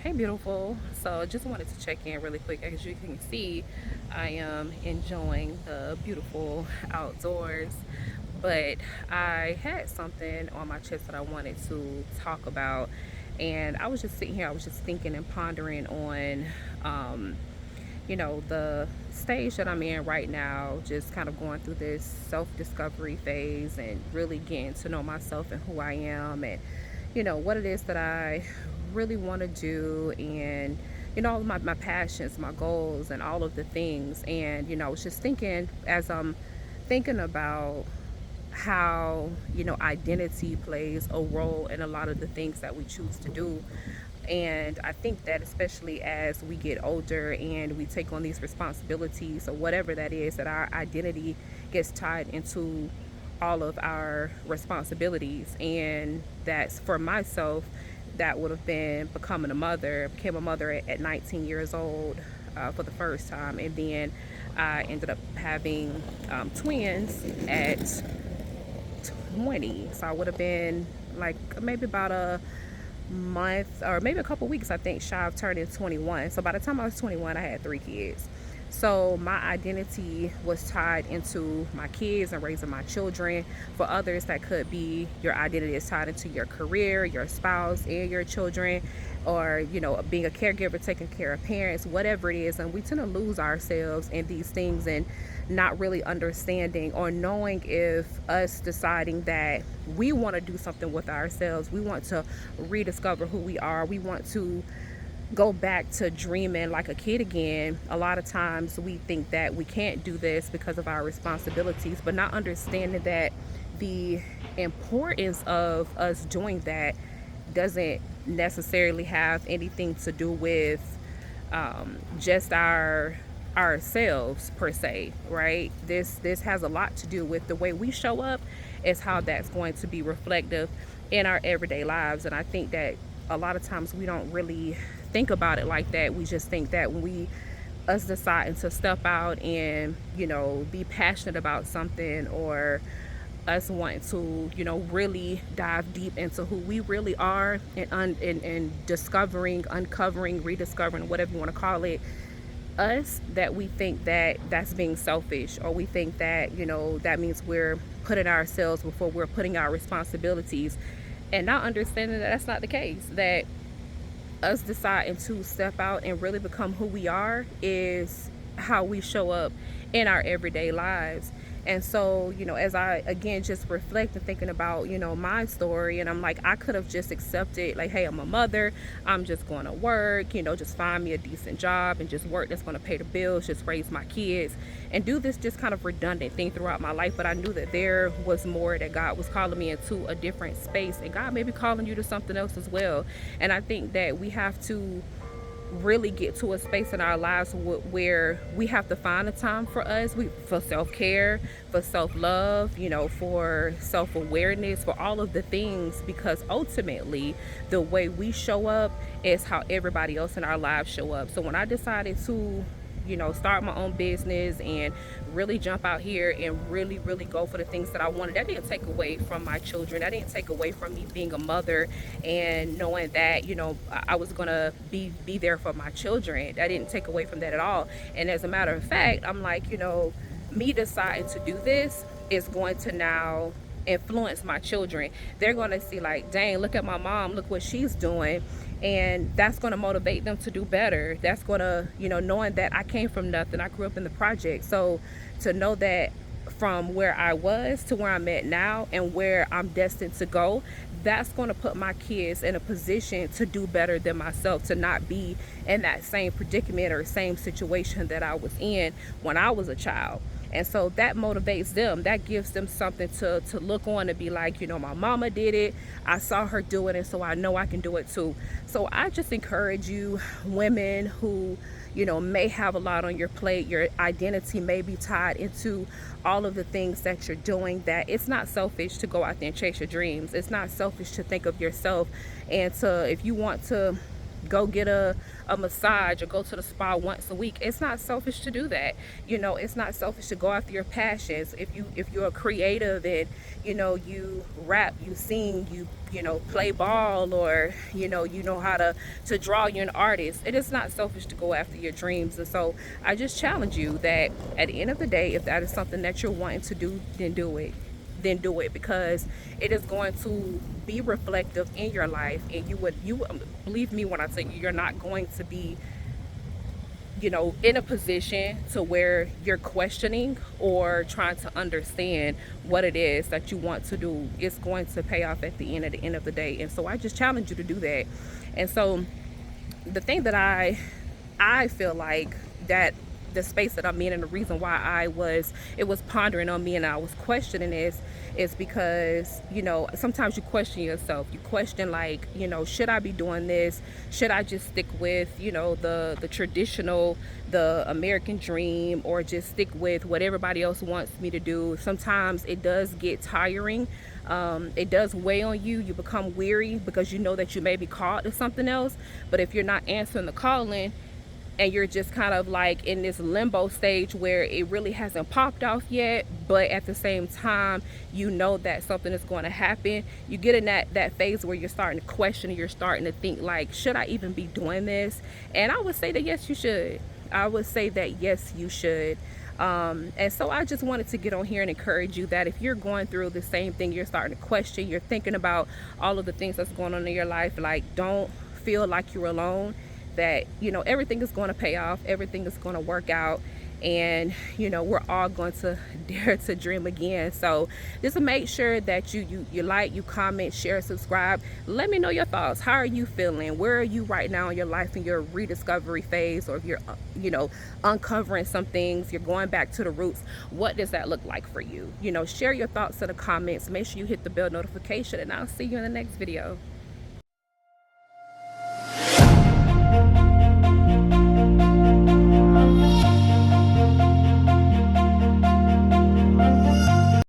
Hey, beautiful. So, just wanted to check in really quick. As you can see, I am enjoying the beautiful outdoors, but I had something on my chest that I wanted to talk about. And I was just sitting here, I was just thinking and pondering on, um, the stage that I'm in right now, just kind of going through this self discovery phase and really getting to know myself and who I am and, what it is that I really want to do and, my passions, my goals, and all of the things. And, I was just thinking as I'm thinking about how identity plays a role in a lot of the things that we choose to do. And I think that especially as we get older and we take on these responsibilities or whatever that is, that our identity gets tied into all of our responsibilities. And that's for myself, that would have been becoming a mother. I became a mother at 19 years old for the first time. And then I ended up having twins at 20. So I would have been like maybe about a month or maybe a couple weeks, I think, shy of turning 21. So by the time I was 21, I had three kids. So my identity was tied into my kids and raising my children. For others, that could be your identity is tied into your career, your spouse, and your children, or being a caregiver, taking care of parents, whatever it is. And we tend to lose ourselves in these things and not really understanding or knowing if us deciding that we want to do something with ourselves, we want to rediscover who we are, we want to go back to dreaming like a kid again. A lot of times we think that we can't do this because of our responsibilities, but not understanding that the importance of us doing that doesn't necessarily have anything to do with just ourselves per se, right? This has a lot to do with the way we show up, is how that's going to be reflective in our everyday lives. And I think that a lot of times we don't really think about it like that. We just think that when we us deciding to step out and be passionate about something, or us wanting to really dive deep into who we really are, and discovering, uncovering, rediscovering, whatever you want to call it, us, that we think that that's being selfish, or we think that that means we're putting ourselves before we're putting our responsibilities, and not understanding that that's not the case. That us deciding to step out and really become who we are is how we show up in our everyday lives. And so, as I again just reflect and thinking about, my story, and I'm like, I could have just accepted, like, hey, I'm a mother, I'm just going to work, just find me a decent job and just work that's going to pay the bills, just raise my kids, and do this just kind of redundant thing throughout my life. But I knew that there was more, that God was calling me into a different space, and God may be calling you to something else as well. And I think that we have to really get to a space in our lives where we have to find a time for us, for self-care, for self-love, for self-awareness, for all of the things, because ultimately the way we show up is how everybody else in our lives show up. So when I decided to start my own business and really jump out here and really, really go for the things that I wanted, that didn't take away from my children. That didn't take away from me being a mother and knowing that, I was going to be there for my children. That didn't take away from that at all. And as a matter of fact, I'm like, me deciding to do this is going to now influence my children. They're going to see, like, dang, look at my mom, look what she's doing. And that's going to motivate them to do better. That's going to, knowing that I came from nothing, I grew up in the project. So to know that from where I was to where I'm at now and where I'm destined to go, that's going to put my kids in a position to do better than myself, to not be in that same predicament or same situation that I was in when I was a child. And so that motivates them. That gives them something to look on, to be like, my mama did it, I saw her do it, and so I know I can do it too. So I just encourage you, women who may have a lot on your plate, your identity may be tied into all of the things that you're doing, that it's not selfish to go out there and chase your dreams. It's not selfish to think of yourself, and to, if you want to go get a massage or go to the spa once a week. It's not selfish to do that. It's not selfish to go after your passions. If you're a creative and you rap, you sing, you play ball, or you know how to draw, you're an artist. It is not selfish to go after your dreams. And so I just challenge you that at the end of the day, if that is something that you're wanting to do, then do it. Then do it, because it is going to be reflective in your life, and you believe me when I tell you, you're not going to be in a position to where you're questioning or trying to understand what it is that you want to do. It's going to pay off at the end of the day. And so I just challenge you to do that. And so the thing that I feel like that the space that I'm in, and the reason why it was pondering on me and I was questioning this, is because sometimes you question yourself. You question, like, should I be doing this? Should I just stick with the traditional, the American dream, or just stick with what everybody else wants me to do? Sometimes it does get tiring. It does weigh on you. You become weary because you know that you may be called to something else. But if you're not answering the calling, and you're just kind of like in this limbo stage where it really hasn't popped off yet, but at the same time you know that something is going to happen, you get in that phase where you're starting to question, and you're starting to think, like, should I even be doing this? And I would say that yes, you should. I would say that yes, you should. And so I just wanted to get on here and encourage you that if you're going through the same thing, you're starting to question, you're thinking about all of the things that's going on in your life, like, don't feel like you're alone. That everything is going to pay off, everything is going to work out, and we're all going to dare to dream again. So just make sure that you like, you comment, share, subscribe. Let me know your thoughts. How are you feeling? Where are you right now in your life, in your rediscovery phase? Or if you're uncovering some things, you're going back to the roots, what does that look like for you? Share your thoughts in the comments. Make sure you hit the bell notification, and I'll see you in the next video.